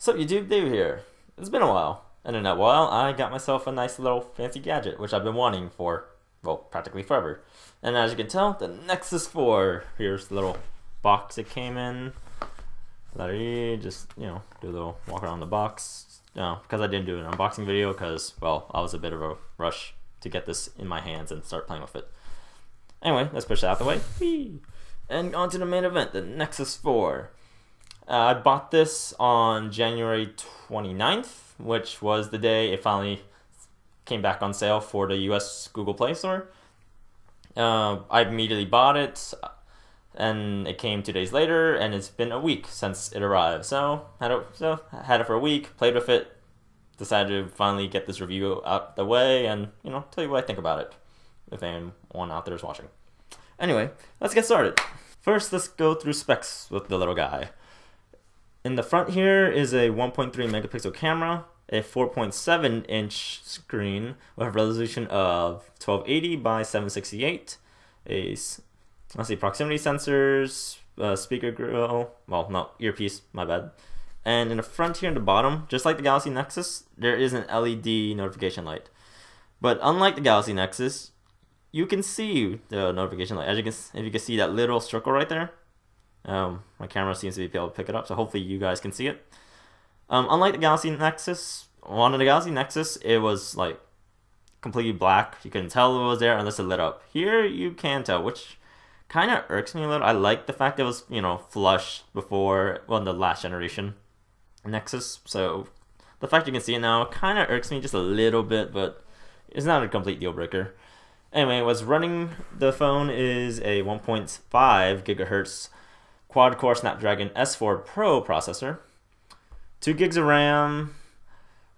So YouTube, Dave here. It's been a while, and in that while, I got myself a nice little fancy gadget, which I've been wanting for, well, practically forever. And as you can tell, the Nexus 4. Here's the little box it came in. Just, do a little walk around the box. Because I didn't do an unboxing video, because, well, I was a bit of a rush to get this in my hands and start playing with it. Anyway, let's push that out the way. Whee! And on to the main event, the Nexus 4. I bought this on January 29th, which was the day it finally came back on sale for the US Google Play Store. I immediately bought it, and it came 2 days later, and it's been a week since it arrived. So had it for a week, played with it, decided to finally get this review out the way, and tell you what I think about it, if anyone out there is watching. Anyway, let's get started. First, let's go through specs with the little guy. In the front here is a 1.3 megapixel camera, a 4.7 inch screen with a resolution of 1280 by 768, proximity sensors, speaker grill, well, no, earpiece, my bad. And in the front here in the bottom, just like the Galaxy Nexus, there is an LED notification light. But unlike the Galaxy Nexus, you can see the notification light. If you can see that little circle right there. My camera seems to be able to pick it up, so hopefully you guys can see it. Unlike the Galaxy Nexus, on the Galaxy Nexus, it was like completely black. You couldn't tell it was there unless it lit up. Here you can tell, which kind of irks me a little. I like the fact it was, flush before, well, the last generation Nexus. So the fact you can see it now kind of irks me just a little bit, but it's not a complete deal breaker. Anyway, what's running the phone is a 1.5 gigahertz quad-core Snapdragon S4 Pro processor, 2 gigs of RAM.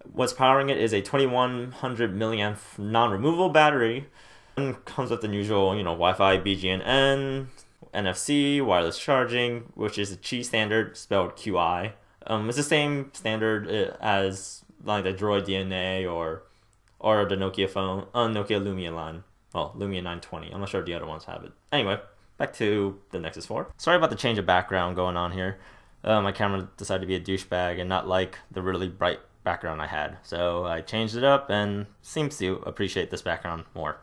What's powering it is a 2100 milliamp non-removable battery, and comes with the usual, Wi-Fi, BGN, NFC, wireless charging, which is a Qi standard spelled QI. It's the same standard as like the Droid DNA or the Nokia phone, Nokia Lumia line. Well, Lumia 920. I'm not sure if the other ones have it. Anyway, back to the Nexus 4. Sorry about the change of background going on here. My camera decided to be a douchebag and not like the really bright background I had. So I changed it up and seems to appreciate this background more.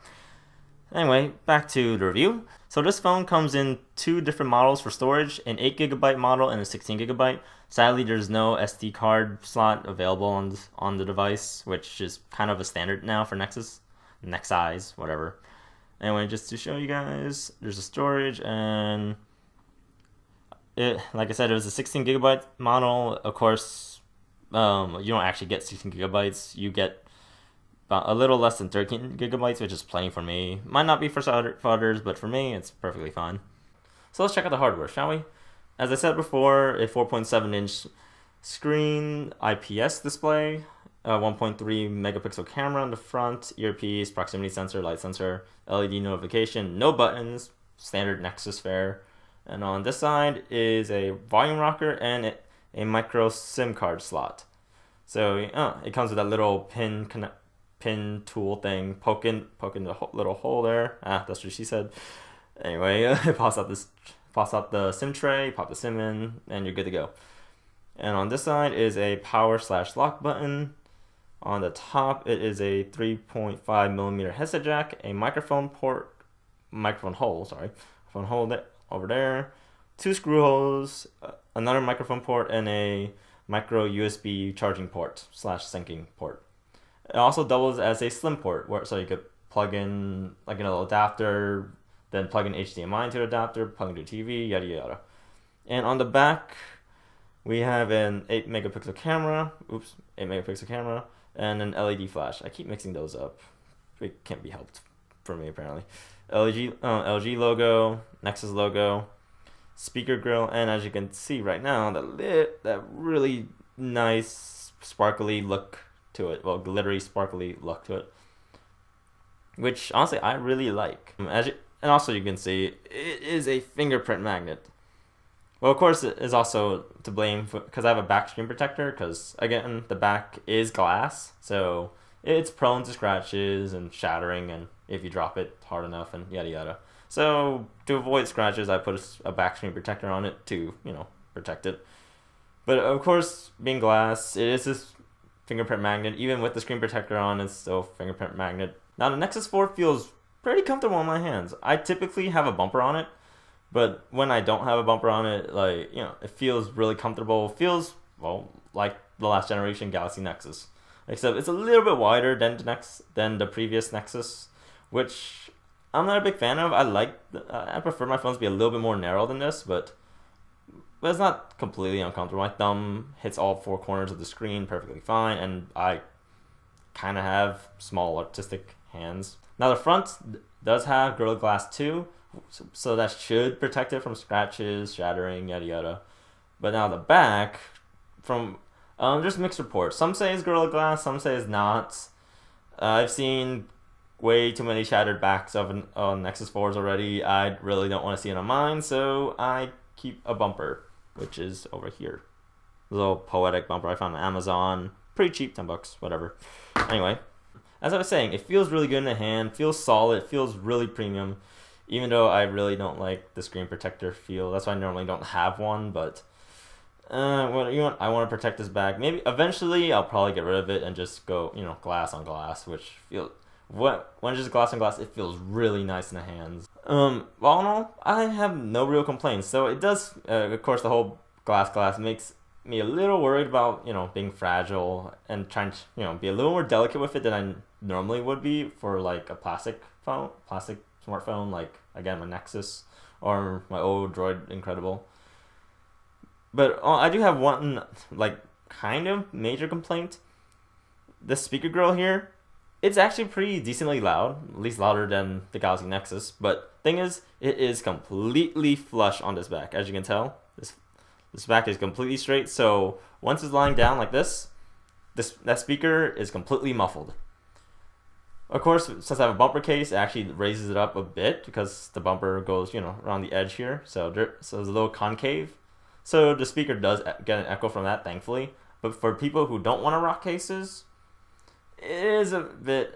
Anyway, back to the review. So this phone comes in 2 different models for storage, an 8GB model and a 16GB. Sadly, there's no SD card slot available on the device, which is kind of a standard now for Nexus, whatever. Anyway, just to show you guys, there's a storage, and like I said, it was a 16GB model. Of course, you don't actually get 16GB. You get about a little less than 13GB, which is plenty for me. Might not be for others, but for me, it's perfectly fine. So let's check out the hardware, shall we? As I said before, a 4.7 inch screen, IPS display, a 1.3 megapixel camera on the front, earpiece, proximity sensor, light sensor, LED notification, no buttons, standard Nexus fare. And on this side is a volume rocker and a micro SIM card slot. So it comes with that little pin tool thing, poking the little hole there. That's what she said. Anyway, it pops out the SIM tray, pop the SIM in, and you're good to go. And on this side is a power/lock button. On the top, it is a 3.5mm headset jack, a microphone hole there, over there, 2 screw holes, another microphone port, and a micro USB charging port / syncing port. It also doubles as a slim port, so you could plug in like a little adapter, then plug in HDMI into the adapter, plug into TV, yada yada. And on the back, we have an 8 megapixel camera, and an LED flash. I keep mixing those up. It can't be helped for me, apparently. LG logo, Nexus logo, speaker grill, and as you can see right now, that really nice sparkly look to it. Well, glittery, sparkly look to it, which honestly I really like. And also you can see it is a fingerprint magnet. Well, of course, it is also to blame because I have a back screen protector, because, again, the back is glass, so it's prone to scratches and shattering, and if you drop it hard enough, and yada yada. So, to avoid scratches, I put a back screen protector on it to, protect it. But of course, being glass, it is this fingerprint magnet. Even with the screen protector on, it's still fingerprint magnet. Now the Nexus 4 feels pretty comfortable in my hands. I typically have a bumper on it, but when I don't have a bumper on it, like, it feels really comfortable. It feels, well, like the last generation Galaxy Nexus. Except it's a little bit wider than the previous Nexus, which I'm not a big fan of. I prefer my phones to be a little bit more narrow than this, but it's not completely uncomfortable. My thumb hits all four corners of the screen perfectly fine, and I kind of have small artistic hands. Now the front does have Gorilla Glass 2, so that should protect it from scratches, shattering, yada yada. But now the back, from there's mixed reports. Some say it's Gorilla Glass, some say it's not. I've seen way too many shattered backs of Nexus 4s already. I really don't want to see it on mine, so I keep a bumper, which is over here. A little poetic bumper I found on Amazon. Pretty cheap, $10, whatever. Anyway, as I was saying, it feels really good in the hand, feels solid, feels really premium, even though I really don't like the screen protector feel. That's why I normally don't have one, but I want to protect this back. Maybe eventually I'll probably get rid of it and just go, glass on glass, which when it's just glass on glass, it feels really nice in the hands. All in all, I have no real complaints. So it does, of course, the whole glass makes me a little worried about, being fragile and trying to, be a little more delicate with it than I normally would be for like a plastic smartphone, like again my Nexus or my old Droid Incredible. But I do have one like kind of major complaint. The speaker grill here, it's actually pretty decently loud, at least louder than the Galaxy Nexus. But thing is, it is completely flush on this back. As you can tell, this back is completely straight. So once it's lying down like this, that speaker is completely muffled. Of course, since I have a bumper case, it actually raises it up a bit because the bumper goes, around the edge here. So it's a little concave. So the speaker does get an echo from that, thankfully. But for people who don't want to rock cases, it is a bit,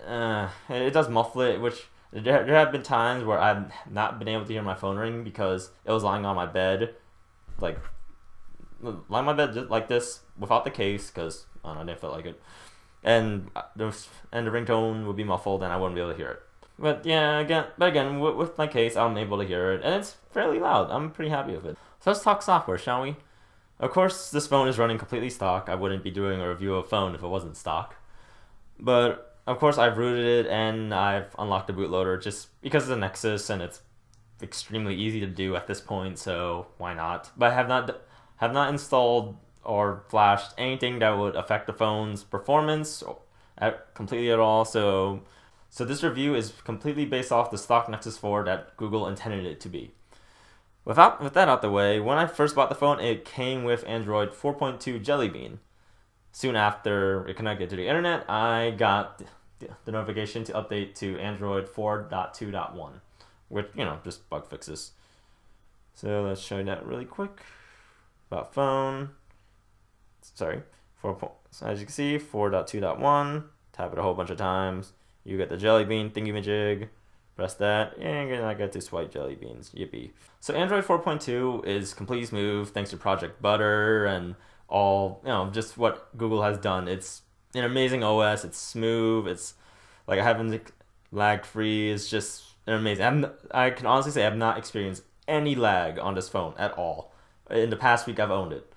it does muffle it, which there have been times where I've not been able to hear my phone ring because it was lying on my bed, lying on my bed just like this without the case, because I don't know, I didn't feel like it. And the ringtone would be muffled and I wouldn't be able to hear it. But yeah, again, with my case, I'm able to hear it, and it's fairly loud. I'm pretty happy with it. So let's talk software, shall we? Of course, this phone is running completely stock. I wouldn't be doing a review of a phone if it wasn't stock. But of course, I've rooted it and I've unlocked the bootloader just because it's a Nexus and it's extremely easy to do at this point. So why not? But I have not installed or flashed anything that would affect the phone's performance completely at all. So this review is completely based off the stock Nexus 4 that Google intended it to be. With that out the way, when I first bought the phone, it came with Android 4.2 Jelly Bean. Soon after it connected to the internet, I got the notification to update to Android 4.2.1, which, just bug fixes. So let's show you that really quick. About phone. Sorry. So as you can see, 4.2.1. Tap it a whole bunch of times. You get the Jelly Bean thingamajig. Press that, and I get to swipe jelly beans. Yippee. So Android 4.2 is completely smooth thanks to Project Butter and all, just what Google has done. It's an amazing OS. It's smooth. It's like I haven't lag free. It's just amazing. I can honestly say I've not experienced any lag on this phone at all. In the past week I've owned it.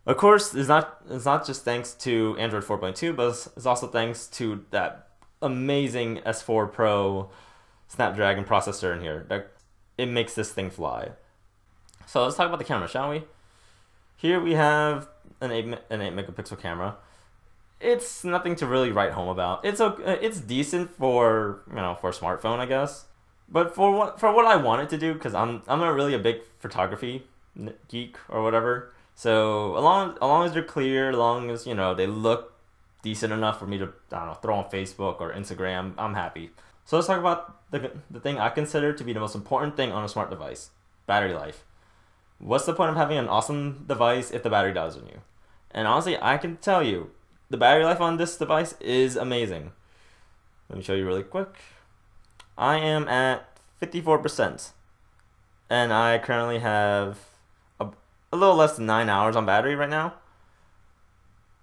Of course, it's not just thanks to Android 4.2, but it's also thanks to that amazing S4 Pro Snapdragon processor in here. It makes this thing fly. So let's talk about the camera, shall we? Here we have an 8 megapixel camera. It's nothing to really write home about. It's decent for for a smartphone, I guess. But for what I want it to do, because I'm not really a big photography geek or whatever. So as long as they're clear, as long as they look decent enough for me to throw on Facebook or Instagram, I'm happy. So let's talk about the thing I consider to be the most important thing on a smart device: battery life. What's the point of having an awesome device if the battery dies on you? And honestly, I can tell you, the battery life on this device is amazing. Let me show you really quick. I am at 54%, and I currently have a little less than 9 hours on battery right now.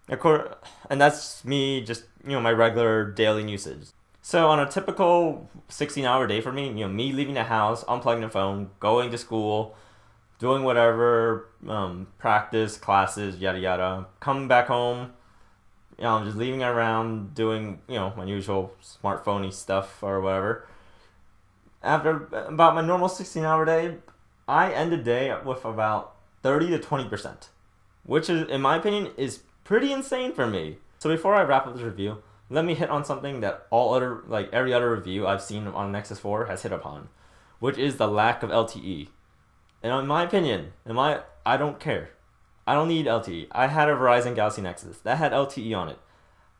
Of course, and that's me just, my regular daily usage. So on a typical 16-hour day for me, me leaving the house, unplugging the phone, going to school, doing whatever, practice, classes, yada yada, coming back home, just leaving it around, doing, my usual smartphone-y stuff or whatever. After about my normal 16-hour day, I end the day with about 30 to 20%, which is, in my opinion, is pretty insane for me. So before I wrap up this review, let me hit on something that every other review I've seen on Nexus 4 has hit upon, which is the lack of LTE. And in my opinion, I don't care. I don't need LTE. I had a Verizon Galaxy Nexus that had LTE on it.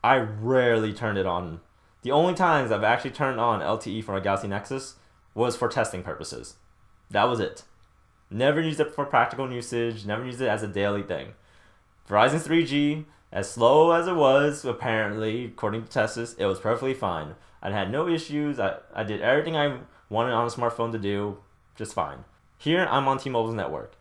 I rarely turned it on. The only times I've actually turned on LTE for a Galaxy Nexus was for testing purposes. That was it. Never used it for practical usage, never used it as a daily thing. Verizon's 3G, as slow as it was, apparently, according to Tessus, it was perfectly fine. I had no issues. I did everything I wanted on a smartphone to do, just fine. Here, I'm on T-Mobile's network,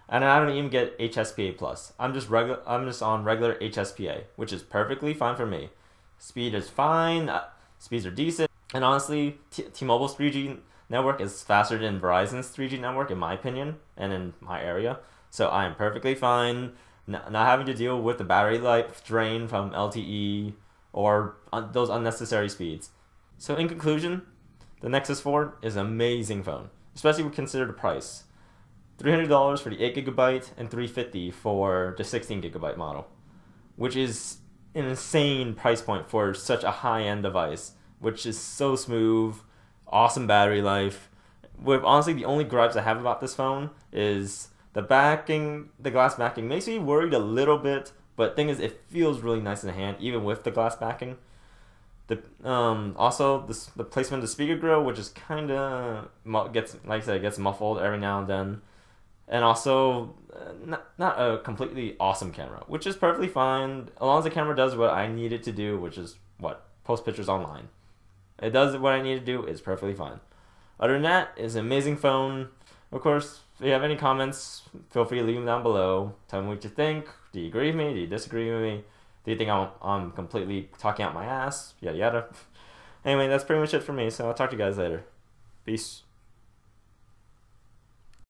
and I don't even get HSPA+. I'm just on regular HSPA, which is perfectly fine for me. Speed is fine, speeds are decent, and honestly, T-Mobile's 3G network is faster than Verizon's 3G network, in my opinion, and in my area. So I am perfectly fine not having to deal with the battery life drain from LTE or those unnecessary speeds. So in conclusion, the Nexus 4 is an amazing phone, especially when considered the price. $300 for the 8GB and $350 for the 16GB model, which is an insane price point for such a high-end device, which is so smooth, awesome battery life. With honestly, the only gripes I have about this phone is the backing. The glass backing makes me worried a little bit, but thing is, it feels really nice in the hand, even with the glass backing. Also the placement of the speaker grill, which is kind of gets muffled every now and then, and also not a completely awesome camera, which is perfectly fine as long as the camera does what I need it to do, which is post pictures online. It does what I need to do. It's perfectly fine. Other than that, it's an amazing phone. Of course, if you have any comments, feel free to leave them down below. Tell me what you think. Do you agree with me? Do you disagree with me? Do you think I'm completely talking out my ass? Yada yada. Anyway, that's pretty much it for me, so I'll talk to you guys later. Peace.